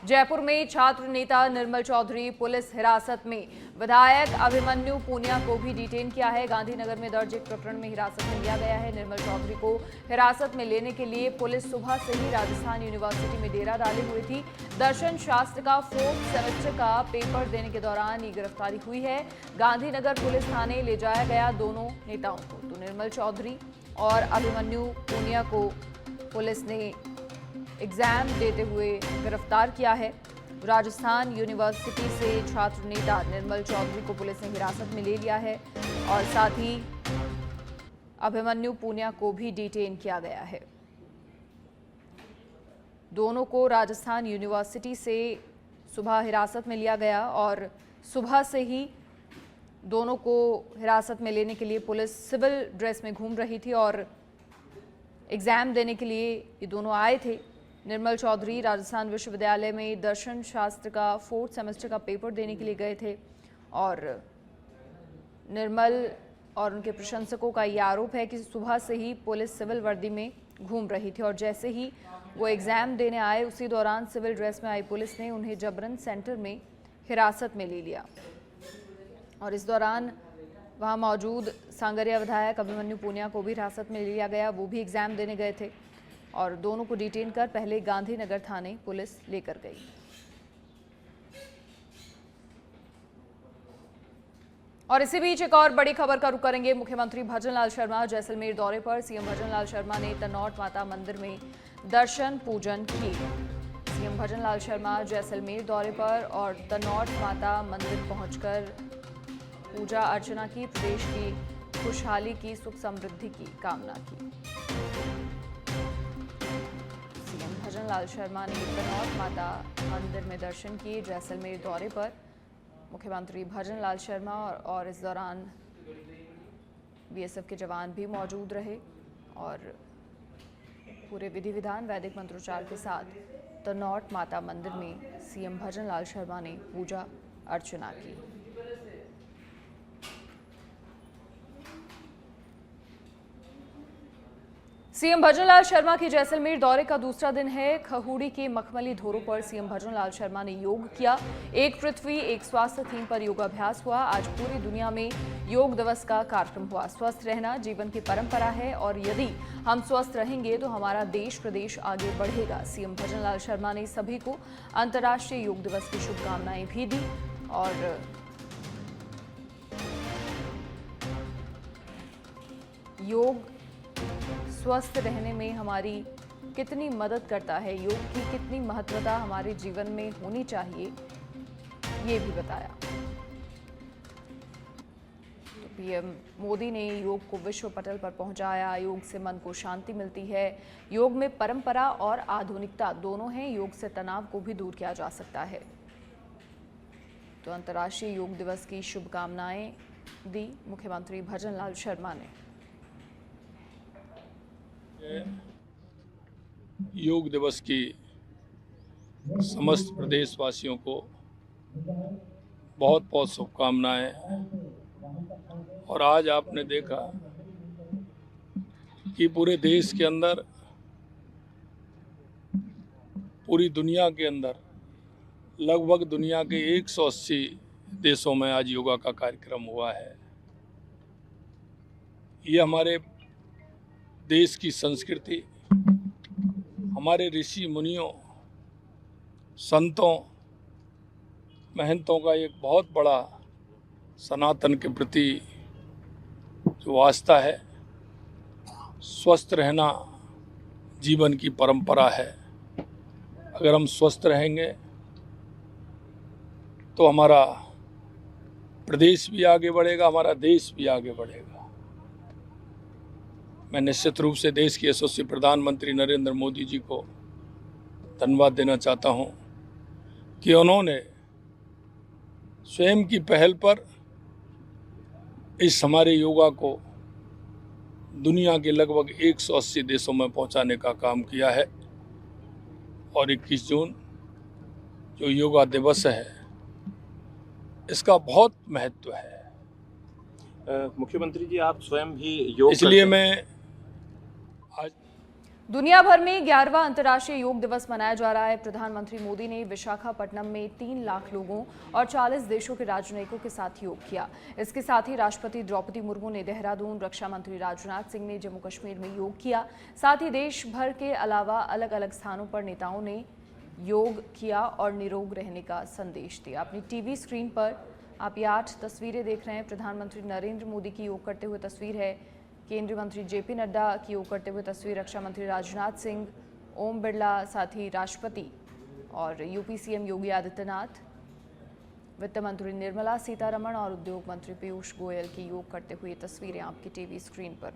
जयपुर में छात्र नेता निर्मल चौधरी पुलिस हिरासत में। विधायक अभिमन्यु पूनिया को भी डिटेन किया है। गांधीनगर में दर्ज एक प्रकरण में हिरासत में लिया गया है। निर्मल चौधरी को हिरासत में लेने के लिए पुलिस सुबह से ही राजस्थान यूनिवर्सिटी में डेरा डाली हुई थी। दर्शन शास्त्र का 4th सेमेस्टर का पेपर देने के दौरान ये गिरफ्तारी हुई है। गांधीनगर पुलिस थाने ले जाया गया दोनों नेताओं को। तो निर्मल चौधरी और अभिमन्यु पूनिया को पुलिस ने एग्जाम देते हुए गिरफ्तार किया है। राजस्थान यूनिवर्सिटी से छात्र नेता निर्मल चौधरी को पुलिस ने हिरासत में ले लिया है और साथ ही अभिमन्यु पूनिया को भी डिटेन किया गया है। दोनों को राजस्थान यूनिवर्सिटी से सुबह हिरासत में लिया गया और सुबह से ही दोनों को हिरासत में लेने के लिए पुलिस सिविल ड्रेस में घूम रही थी और एग्जाम देने के लिए ये दोनों आए थे। निर्मल चौधरी राजस्थान विश्वविद्यालय में दर्शन शास्त्र का 4th सेमेस्टर का पेपर देने के लिए गए थे और निर्मल और उनके प्रशंसकों का ये आरोप है कि सुबह से ही पुलिस सिविल वर्दी में घूम रही थी और जैसे ही वो एग्जाम देने आए उसी दौरान सिविल ड्रेस में आई पुलिस ने उन्हें जबरन सेंटर में हिरासत में ले लिया और इस दौरान वहाँ मौजूद सांगरिया विधायक अभिमन्यु पूनिया को भी हिरासत में लिया गया। वो भी एग्जाम देने गए थे और दोनों को डिटेन कर पहले गांधीनगर थाने पुलिस लेकर गई। और इसी बीच एक और बड़ी खबर का रुख करेंगे। मुख्यमंत्री भजनलाल शर्मा जैसलमेर दौरे पर। सीएम भजनलाल शर्मा ने तनौट माता मंदिर में दर्शन पूजन किए। सीएम भजनलाल शर्मा जैसलमेर दौरे पर और तनौट माता मंदिर पहुंचकर पूजा अर्चना की, प्रदेश की खुशहाली की, सुख समृद्धि की कामना की। सीएम भजनलाल शर्मा ने तनौट माता मंदिर में दर्शन किए जैसलमेर दौरे पर। मुख्यमंत्री भजनलाल शर्मा और इस दौरान बीएसएफ के जवान भी मौजूद रहे और पूरे विधि विधान वैदिक मंत्रोच्चार के साथ तनौट माता मंदिर में सीएम भजनलाल शर्मा ने पूजा अर्चना की। सीएम भजनलाल शर्मा की जैसलमेर दौरे का दूसरा दिन है। खहूड़ी के मखमली धोरों पर सीएम भजनलाल शर्मा ने योग किया। एक पृथ्वी एक स्वास्थ्य थीम पर योगाभ्यास हुआ। आज पूरी दुनिया में योग दिवस का कार्यक्रम हुआ। स्वस्थ रहना जीवन की परंपरा है और यदि हम स्वस्थ रहेंगे तो हमारा देश प्रदेश आगे बढ़ेगा। सीएम भजनलाल शर्मा ने सभी को अंतर्राष्ट्रीय योग दिवस की शुभकामनाएं भी दी और योग स्वस्थ रहने में हमारी कितनी मदद करता है, योग की कितनी महत्वता हमारे जीवन में होनी चाहिए, ये भी बताया। तो पीएम मोदी ने योग को विश्व पटल पर पहुंचाया। योग से मन को शांति मिलती है। योग में परंपरा और आधुनिकता दोनों हैं। योग से तनाव को भी दूर किया जा सकता है। तो अंतर्राष्ट्रीय योग दिवस की शुभकामनाएं दी मुख्यमंत्री भजनलाल शर्मा ने। योग दिवस की समस्त प्रदेशवासियों को बहुत बहुत शुभकामनाएं। और आज आपने देखा कि पूरे देश के अंदर, पूरी दुनिया के अंदर लगभग दुनिया के 180 देशों में आज योगा का कार्यक्रम हुआ है। ये हमारे देश की संस्कृति, हमारे ऋषि मुनियों, संतों, महंतों का एक बहुत बड़ा सनातन के प्रति जो आस्था है। स्वस्थ रहना जीवन की परंपरा है। अगर हम स्वस्थ रहेंगे तो हमारा प्रदेश भी आगे बढ़ेगा, हमारा देश भी आगे बढ़ेगा। मैं निश्चित रूप से देश के यशस्वी प्रधानमंत्री नरेंद्र मोदी जी को धन्यवाद देना चाहता हूं कि उन्होंने स्वयं की पहल पर इस हमारे योगा को दुनिया के लगभग 180 देशों में पहुंचाने का काम किया है। और 21 जून जो योगा दिवस है, इसका बहुत महत्व है। मुख्यमंत्री जी, आप स्वयं भी योग इसलिए मैं आज दुनिया भर में 11वां अंतर्राष्ट्रीय योग दिवस मनाया जा रहा है। प्रधानमंत्री मोदी ने विशाखापट्टनम में 3 लाख लोगों और 40 देशों के राजनयिकों के साथ योग किया। इसके साथ ही राष्ट्रपति द्रौपदी मुर्मू ने देहरादून, रक्षा मंत्री राजनाथ सिंह ने जम्मू कश्मीर में योग किया। साथ ही देश भर के अलावा अलग अलग स्थानों पर नेताओं ने योग किया और निरोग रहने का संदेश दिया। अपनी टीवी स्क्रीन पर आप ये 8 तस्वीरें देख रहे हैं। प्रधानमंत्री नरेंद्र मोदी की योग करते हुए तस्वीर है, केंद्रीय मंत्री जेपी नड्डा की योग करते हुए तस्वीर, रक्षा मंत्री राजनाथ सिंह, ओम बिरला, साथ ही राष्ट्रपति और यूपी सीएम योगी आदित्यनाथ, वित्त मंत्री निर्मला सीतारमण और उद्योग मंत्री पीयूष गोयल की योग करते हुए तस्वीरें आपकी टीवी स्क्रीन पर।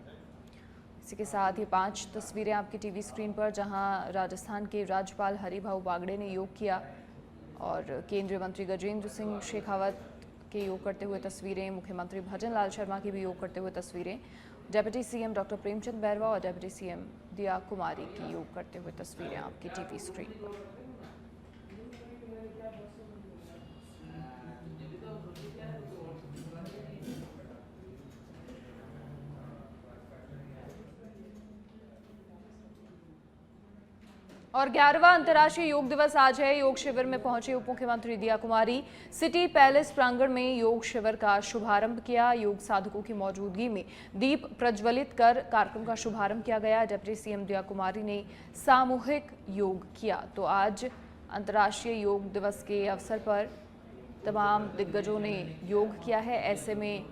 इसी के साथ ही 5 तस्वीरें आपकी टीवी स्क्रीन पर, जहां राजस्थान के राज्यपाल हरिभाऊ बागड़े ने योग किया और केंद्रीय मंत्री गजेंद्र सिंह शेखावत के योग करते हुए तस्वीरें, मुख्यमंत्री भजन लाल शर्मा की भी योग करते हुए तस्वीरें, deputy CM doctor Premchand Bairwa और डिप्टी सीएम दिया कुमारी की योग करते हुए तस्वीरें आपकी टीवी स्क्रीन पर। और 11वां अंतर्राष्ट्रीय योग दिवस आज है। योग शिविर में पहुंचे उप मुख्यमंत्री दिया कुमारी सिटी पैलेस प्रांगण में योग शिविर का शुभारंभ किया। योग साधकों की मौजूदगी में दीप प्रज्वलित कर कार्यक्रम का शुभारंभ किया गया। डिप्टी सीएम दिया कुमारी ने सामूहिक योग किया। तो आज अंतर्राष्ट्रीय योग दिवस के अवसर पर तमाम दिग्गजों ने योग किया है। ऐसे में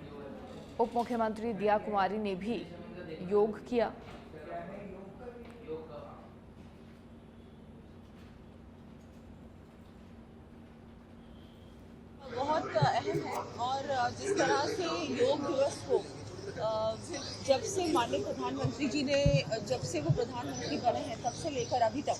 उप मुख्यमंत्री दिया कुमारी ने भी योग किया। बहुत अहम है और जिस तरह से योग दिवस को जब से माननीय प्रधानमंत्री जी ने जब से वो प्रधानमंत्री बने हैं तब से लेकर अभी तक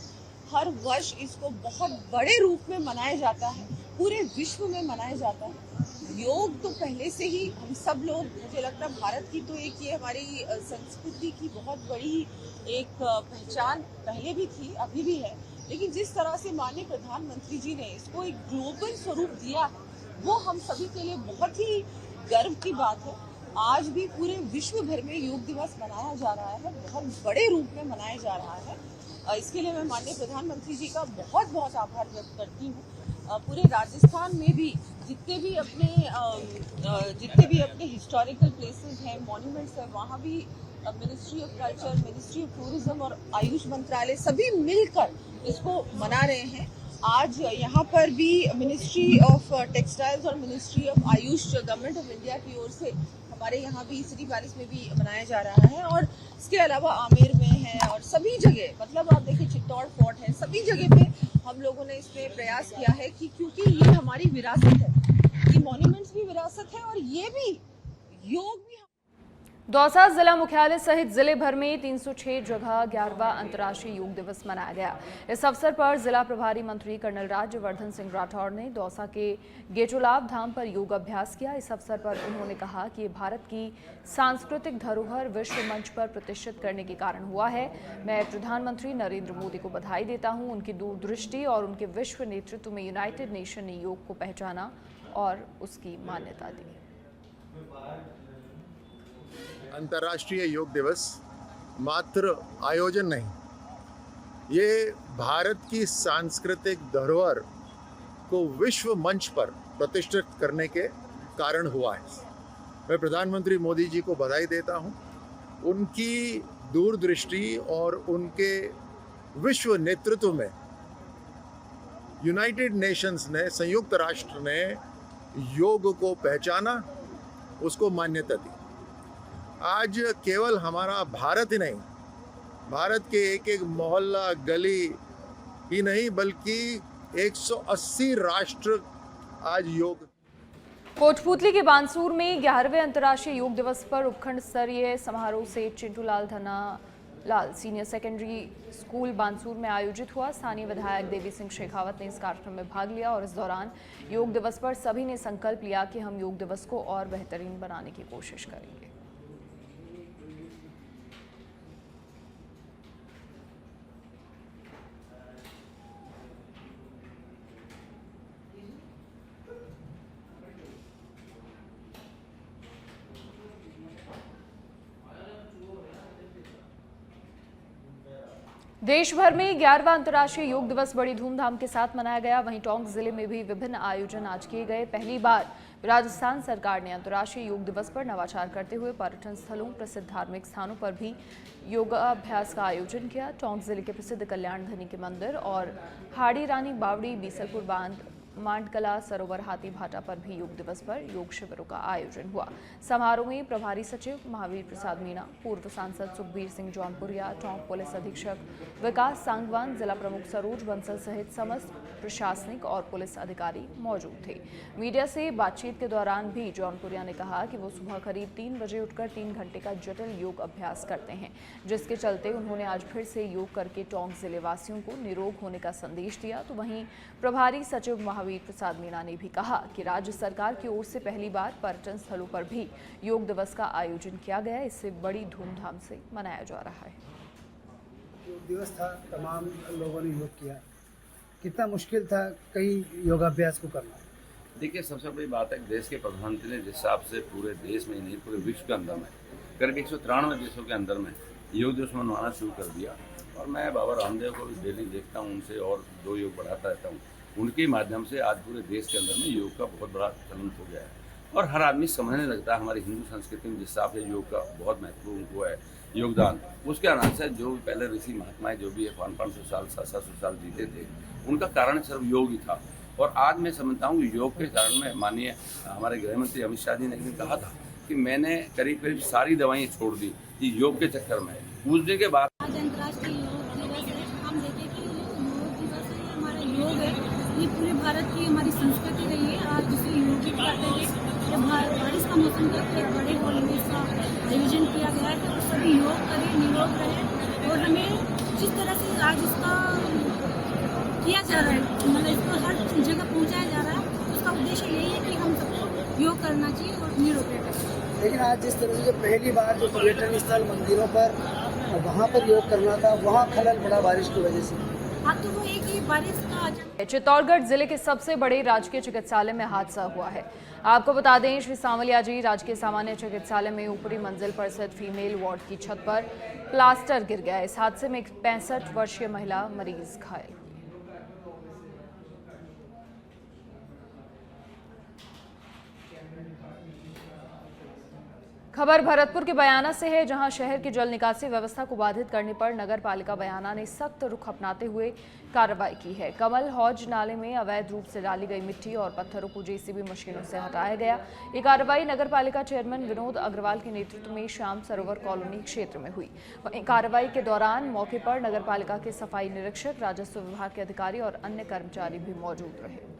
हर वर्ष इसको बहुत बड़े रूप में मनाया जाता है, पूरे विश्व में मनाया जाता है। योग तो पहले से ही हम सब लोग, मुझे लगता है भारत की तो एक ये हमारी संस्कृति की बहुत बड़ी एक पहचान पहले भी थी, अभी भी है, लेकिन जिस तरह से माननीय प्रधानमंत्री जी ने इसको एक ग्लोबल स्वरूप दिया है वो हम सभी के लिए बहुत ही गर्व की बात है। आज भी पूरे विश्व भर में योग दिवस मनाया जा रहा है, बहुत बड़े रूप में मनाया जा रहा है। इसके लिए मैं माननीय प्रधानमंत्री जी का बहुत बहुत आभार व्यक्त करती हूँ। पूरे राजस्थान में भी जितने भी अपने हिस्टोरिकल प्लेसेस हैं, मॉन्यूमेंट्स हैं, वहाँ भी ministry of culture, ministry of tourism और आयुष मंत्रालय सभी मिलकर इसको मना रहे हैं। आज यहाँ पर भी मिनिस्ट्री ऑफ टेक्सटाइल्स और ministry of Ayush government of India की ओर से हमारे यहाँ भी सिटी पैलेस में भी मनाया जा रहा है और इसके अलावा आमेर में है और सभी जगह, मतलब आप देखिए चित्तौड़ फोर्ट है, सभी जगह पे हम लोगों ने इसमें प्रयास किया है कि क्योंकि ये हमारी विरासत है, ये मॉन्यूमेंट्स भी विरासत है और ये भी योग भी। दौसा जिला मुख्यालय सहित जिले भर में 306 जगह 11वां अंतर्राष्ट्रीय योग दिवस मनाया गया। इस अवसर पर जिला प्रभारी मंत्री कर्नल राज्यवर्धन सिंह राठौड़ ने दौसा के गेटोलाव धाम पर योग अभ्यास किया। इस अवसर पर उन्होंने कहा कि भारत की सांस्कृतिक धरोहर विश्व मंच पर प्रतिष्ठित करने के कारण हुआ है। मैं प्रधानमंत्री नरेंद्र मोदी को बधाई देता हूँ। उनकी दूरदृष्टि और उनके विश्व नेतृत्व में यूनाइटेड नेशन ने योग को पहचाना और उसकी मान्यता दी। अंतर्राष्ट्रीय योग दिवस मात्र आयोजन नहीं, ये भारत की सांस्कृतिक धरोहर को विश्व मंच पर प्रतिष्ठित करने के कारण हुआ है। मैं प्रधानमंत्री मोदी जी को बधाई देता हूँ। उनकी दूरदृष्टि और उनके विश्व नेतृत्व में यूनाइटेड नेशंस ने, संयुक्त राष्ट्र ने योग को पहचाना, उसको मान्यता दी। आज केवल हमारा भारत ही नहीं, भारत के एक एक मोहल्ला गली ही नहीं बल्कि 180 राष्ट्र आज योग। कोटपूतली के बानसूर में 11वें अंतर्राष्ट्रीय योग दिवस पर उपखंड स्तरीय समारोह से Chintulal Dhanalal senior secondary school Bansur में आयोजित हुआ। स्थानीय विधायक देवी सिंह शेखावत ने इस कार्यक्रम में भाग लिया और इस दौरान योग दिवस पर सभी ने संकल्प लिया कि हम योग दिवस को और बेहतरीन बनाने की कोशिश करेंगे। देश भर में 11वां अंतर्राष्ट्रीय योग दिवस बड़ी धूमधाम के साथ मनाया गया। वहीं टोंक जिले में भी विभिन्न आयोजन आज किए गए। पहली बार राजस्थान सरकार ने अंतर्राष्ट्रीय योग दिवस पर नवाचार करते हुए पर्यटन स्थलों, प्रसिद्ध धार्मिक स्थानों पर भी योगाभ्यास का आयोजन किया। टोंक जिले के प्रसिद्ध कल्याण धनी के मंदिर और हाड़ी रानी बावड़ी, बीसलपुर बांध, मांडकला सरोवर, हाथी भाटा पर भी योग दिवस पर योग शिविरों का आयोजन हुआ। समारोह में प्रभारी सचिव महावीर प्रसाद मीणा, पूर्व सांसद सुखबीर सिंह जौनपुरिया, टोंक पुलिस अधीक्षक विकास सांगवान, जिला प्रमुख सरोज बंसल सहित समस्त प्रशासनिक और पुलिस अधिकारी मौजूद थे। मीडिया से बातचीत के दौरान भी जौनपुरिया ने कहा कि वो सुबह करीब 3 बजे उठकर 3 घंटे का जटिल योग अभ्यास करते हैं, जिसके चलते उन्होंने आज फिर से योग करके टोंक जिले वासियों को निरोग होने का संदेश दिया। तो वहीं प्रभारी सचिव महावीर प्रसाद मीणा ने भी कहा कि राज्य सरकार की ओर से पहली बार पर्यटन स्थलों पर भी योग दिवस का आयोजन किया गया। इससे बड़ी धूमधाम से मनाया जा रहा है। योग दिवस था, तमाम लोगों ने योग किया। कितना मुश्किल था कई योगाभ्यास को करना। देखिए, सबसे बड़ी बात है देश के प्रधानमंत्री ने जिस हिसाब से पूरे देश में नहीं पूरे विश्व के अंदर में करीब 193 देशों के अंदर में योग दिवस मनवाना शुरू कर दिया। और मैं बाबा रामदेव को भी डेली देखता हूँ, उनसे और 2 योग बढ़ाता रहता हूँ। उनके माध्यम से आज पूरे देश के अंदर में योग का बहुत बड़ा चलन हो गया है और हर आदमी समझने लगता है हमारी हिंदू संस्कृति में जिस हिसाब से योग का बहुत महत्वपूर्ण हुआ है योगदान। उसके आधार से जो पहले ऋषि महात्माएं जो भी है 500 साल 700 साल जीते थे, उनका कारण सिर्फ योग ही था। और आज मैं समझता हूँ योग के कारण में माननीय हमारे गृह मंत्री अमित शाह जी ने एक दिन कहा था कि मैंने करीब सारी दवाइयाँ छोड़ दी योग के चक्कर में। उस दिन के बाद आज अंतर्राष्ट्रीय योग दिवस है। हम देखें कि योग दिवस है, हमारा योग है, ये पूरे भारत की हमारी संस्कृति रही है। आज जिसे योग करते हैं, जब बारिश का मौसम करते हैं, बड़े हॉल में इसका आयोजन किया गया है तो सभी योग करें, निरोग रहें। और हमें जिस तरह से आज इसका किया जा रहा है, मतलब इसको हर जगह पहुंचाया जा रहा है, उसका उद्देश्य यही है कि हम सबको योग करना चाहिए और निरोग रहना चाहिए। लेकिन आज जिस तरह से पहली बार जो पर्यटन स्थल मंदिरों पर वहाँ पर योग करना था, वहाँ खलल पड़ा बारिश की वजह से। हाँ, तो वो एक ही बारिश का चित्तौड़गढ़ जिले के सबसे बड़े राजकीय चिकित्सालय में हादसा हुआ है। आपको बता दें, श्री सांवलिया जी राजकीय सामान्य चिकित्सालय में ऊपरी मंजिल पर स्थित फीमेल वार्ड की छत पर प्लास्टर गिर गया। इस हादसे में एक 65 वर्षीय महिला मरीज घायल हुई। खबर भरतपुर के बयाना से है, जहां शहर की जल निकासी व्यवस्था को बाधित करने पर नगर पालिका बयाना ने सख्त रुख अपनाते हुए कार्रवाई की है। कमल हौज नाले में अवैध रूप से डाली गई मिट्टी और पत्थरों को जेसीबी मशीनों से हटाया गया। ये कार्रवाई नगर पालिका चेयरमैन विनोद अग्रवाल के नेतृत्व में श्याम सरोवर कॉलोनी क्षेत्र में हुई। वहीं कार्रवाई के दौरान मौके पर नगर पालिका के सफाई निरीक्षक, राजस्व विभाग के अधिकारी और अन्य कर्मचारी भी मौजूद रहे।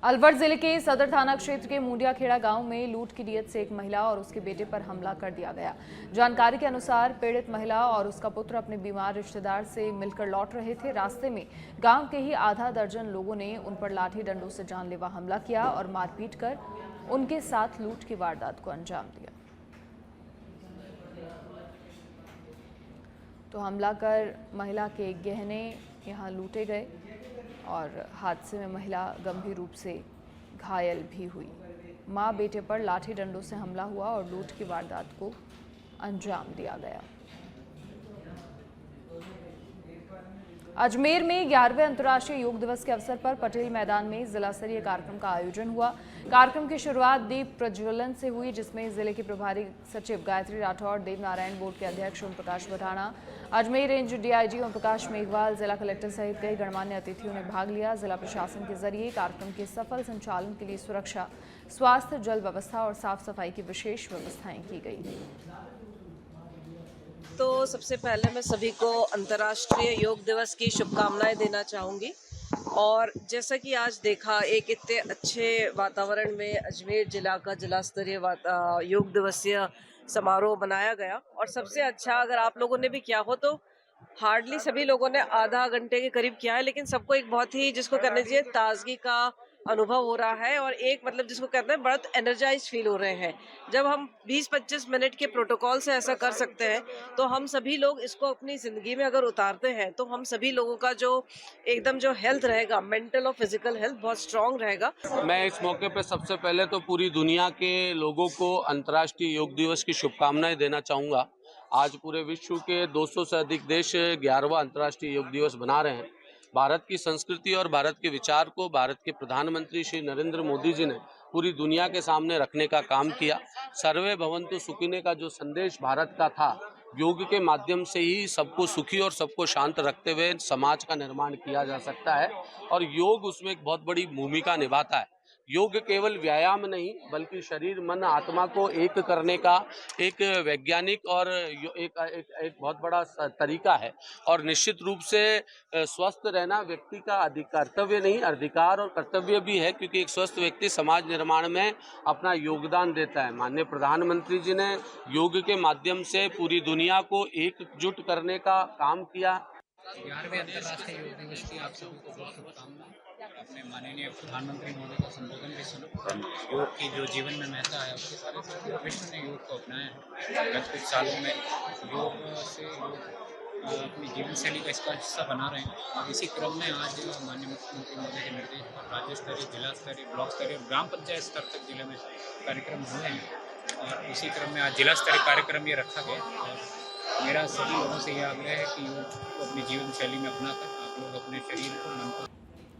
अलवर जिले के सदर थाना क्षेत्र के मुंडियाखेड़ा गांव में लूट की नीयत से एक महिला और उसके बेटे पर हमला कर दिया गया। जानकारी के अनुसार पीड़ित महिला और उसका पुत्र अपने बीमार रिश्तेदार से मिलकर लौट रहे थे। रास्ते में गांव के ही आधा दर्जन लोगों ने उन पर लाठी डंडों से जानलेवा हमला किया और मारपीट कर उनके साथ लूट की वारदात को अंजाम दिया। तो हमला कर महिला के गहने यहां लूटे गए और हादसे में महिला गंभीर रूप से घायल भी हुई। मां बेटे पर लाठी डंडों से हमला हुआ और लूट की वारदात को अंजाम दिया गया। अजमेर में 11वें अंतर्राष्ट्रीय योग दिवस के अवसर पर पटेल मैदान में जिला स्तरीय कार्यक्रम का आयोजन हुआ। कार्यक्रम की शुरुआत दीप प्रज्वलन से हुई, जिसमें जिले के प्रभारी सचिव गायत्री राठौड़, देवनारायण बोर्ड के अध्यक्ष ओम प्रकाश भटाना, अजमेर रेंज डीआईजी ओम प्रकाश मेघवाल, जिला कलेक्टर सहित कई गणमान्य अतिथियों ने भाग लिया। जिला प्रशासन के जरिए कार्यक्रम के सफल संचालन के लिए सुरक्षा, स्वास्थ्य, जल व्यवस्था और साफ सफाई की विशेष व्यवस्थाएं की गई। तो सबसे पहले मैं सभी को अंतर्राष्ट्रीय योग दिवस की शुभकामनाएं देना चाहूँगी। और जैसा कि आज देखा, एक इतने अच्छे वातावरण में अजमेर जिला का जिला स्तरीय योग दिवसीय समारोह बनाया गया। और सबसे अच्छा, अगर आप लोगों ने भी किया हो तो हार्डली सभी लोगों ने आधा घंटे के करीब किया है, लेकिन सबको एक बहुत ही जिसको करने चाहिए ताजगी का अनुभव हो रहा है और एक मतलब जिसको कहते हैं बहुत एनर्जाइज फील हो रहे हैं। जब हम 20-25 मिनट के प्रोटोकॉल से ऐसा कर सकते हैं तो हम सभी लोग इसको अपनी ज़िंदगी में अगर उतारते हैं तो हम सभी लोगों का जो एकदम जो हेल्थ रहेगा, मेंटल और फिजिकल हेल्थ बहुत स्ट्रांग रहेगा। मैं इस मौके पे सबसे पहले तो पूरी दुनिया के लोगों को अंतर्राष्ट्रीय योग दिवस की शुभकामनाएं देना चाहूँगा। आज पूरे विश्व के 200 से अधिक देश 11वां अंतर्राष्ट्रीय योग दिवस मना रहे हैं। भारत की संस्कृति और भारत के विचार को भारत के प्रधानमंत्री श्री नरेंद्र मोदी जी ने पूरी दुनिया के सामने रखने का काम किया। सर्वे भवन्तु सुखिने का जो संदेश भारत का था, योग के माध्यम से ही सबको सुखी और सबको शांत रखते हुए समाज का निर्माण किया जा सकता है और योग उसमें एक बहुत बड़ी भूमिका निभाता है। योग केवल व्यायाम नहीं बल्कि शरीर मन आत्मा को एक करने का एक वैज्ञानिक और एक बहुत बड़ा तरीका है और निश्चित रूप से स्वस्थ रहना व्यक्ति का कर्तव्य नहीं, अधिकार और कर्तव्य भी है, क्योंकि एक स्वस्थ व्यक्ति समाज निर्माण में अपना योगदान देता है। माननीय प्रधानमंत्री जी ने योग के माध्यम से पूरी दुनिया को एकजुट करने का काम किया। 11वें अंतर्राष्ट्रीय योग दिवस की आप सभी को बहुत शुभकामनाएं। अपने माननीय प्रधानमंत्री महोदय का संबोधन भी सुनो। योग की जो जीवन में महत्ता है उसके सारे पूरे विश्व ने योग को अपनाया है। गत कुछ सालों में योग से अपनी जीवन शैली का इसका हिस्सा बना रहे हैं और इसी क्रम में आज माननीय मुख्यमंत्री महोदय के निर्देश पर राज्य स्तरीय, जिला स्तरीय, ब्लॉक स्तरीय और ग्राम पंचायत स्तर तक जिले में कार्यक्रम हुए हैं और इसी क्रम में आज जिला स्तरीय कार्यक्रम ये रखा गया और मेरा सभी लोगों से यह आग्रह है कि योग को अपनी जीवन शैली में अपनाकर आप लोग अपने शरीर को, मन को।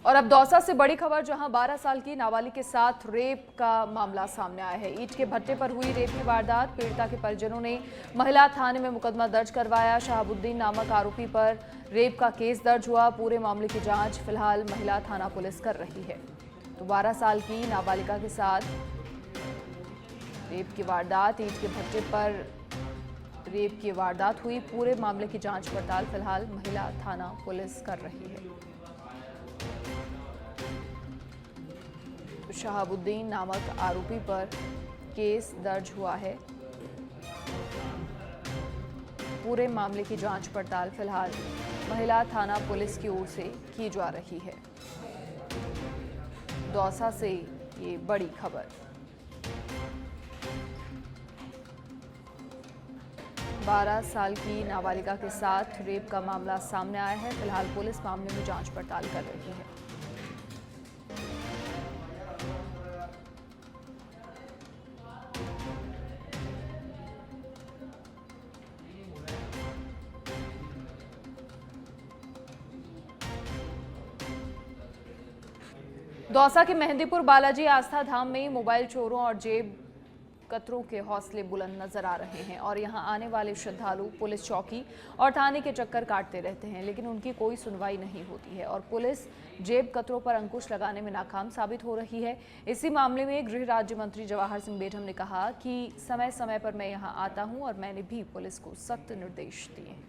और अब दौसा से बड़ी खबर, जहां 12 साल की नाबालिग के साथ रेप का मामला सामने आया है। ईंट के भट्टे पर हुई रेप की वारदात, पीड़िता के परिजनों ने महिला थाने में मुकदमा दर्ज करवाया। शहाबुद्दीन नामक आरोपी पर रेप का केस दर्ज हुआ। पूरे मामले की जांच फिलहाल महिला थाना पुलिस कर रही है। तो 12 साल की नाबालिगा के साथ रेप की वारदात, ईंट के भट्टे पर रेप की वारदात हुई। पूरे मामले की जांच पड़ताल फिलहाल महिला थाना पुलिस कर रही है। शहाबुद्दीन नामक आरोपी पर केस दर्ज हुआ है। पूरे मामले की जांच पड़ताल फिलहाल महिला थाना पुलिस की ओर से की जा रही है। दौसा से ये बड़ी खबर। 12 साल की नाबालिगा के साथ रेप का मामला सामने आया है। फिलहाल पुलिस मामले में जांच पड़ताल कर रही है। दौसा के मेहंदीपुर बालाजी आस्था धाम में मोबाइल चोरों और जेब कतरों के हौसले बुलंद नजर आ रहे हैं और यहां आने वाले श्रद्धालु पुलिस चौकी और थाने के चक्कर काटते रहते हैं, लेकिन उनकी कोई सुनवाई नहीं होती है और पुलिस जेब कतरों पर अंकुश लगाने में नाकाम साबित हो रही है। इसी मामले में गृह राज्य मंत्री जवाहर सिंह बेढम ने कहा कि समय समय पर मैं यहां आता हूं और मैंने भी पुलिस को सख्त निर्देश दिए हैं।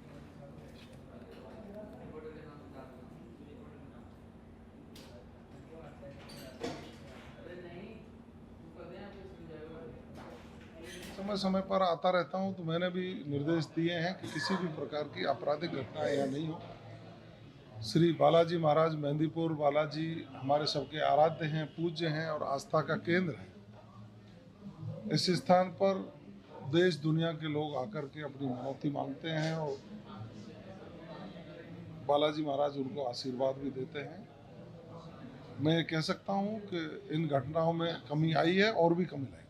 समय समय पर आता रहता हूं, तो मैंने भी निर्देश दिए हैं कि किसी भी प्रकार की आपराधिक घटना यहाँ नहीं हो। श्री बालाजी महाराज मेहंदीपुर बालाजी हमारे सबके आराध्य हैं, पूज्य हैं और आस्था का केंद्र है। इस स्थान पर देश दुनिया के लोग आकर के अपनी मनौती मांगते हैं और बालाजी महाराज उनको आशीर्वाद भी देते हैं। मैं कह सकता हूँ कि इन घटनाओं में कमी आई है और भी कमी लाएगी।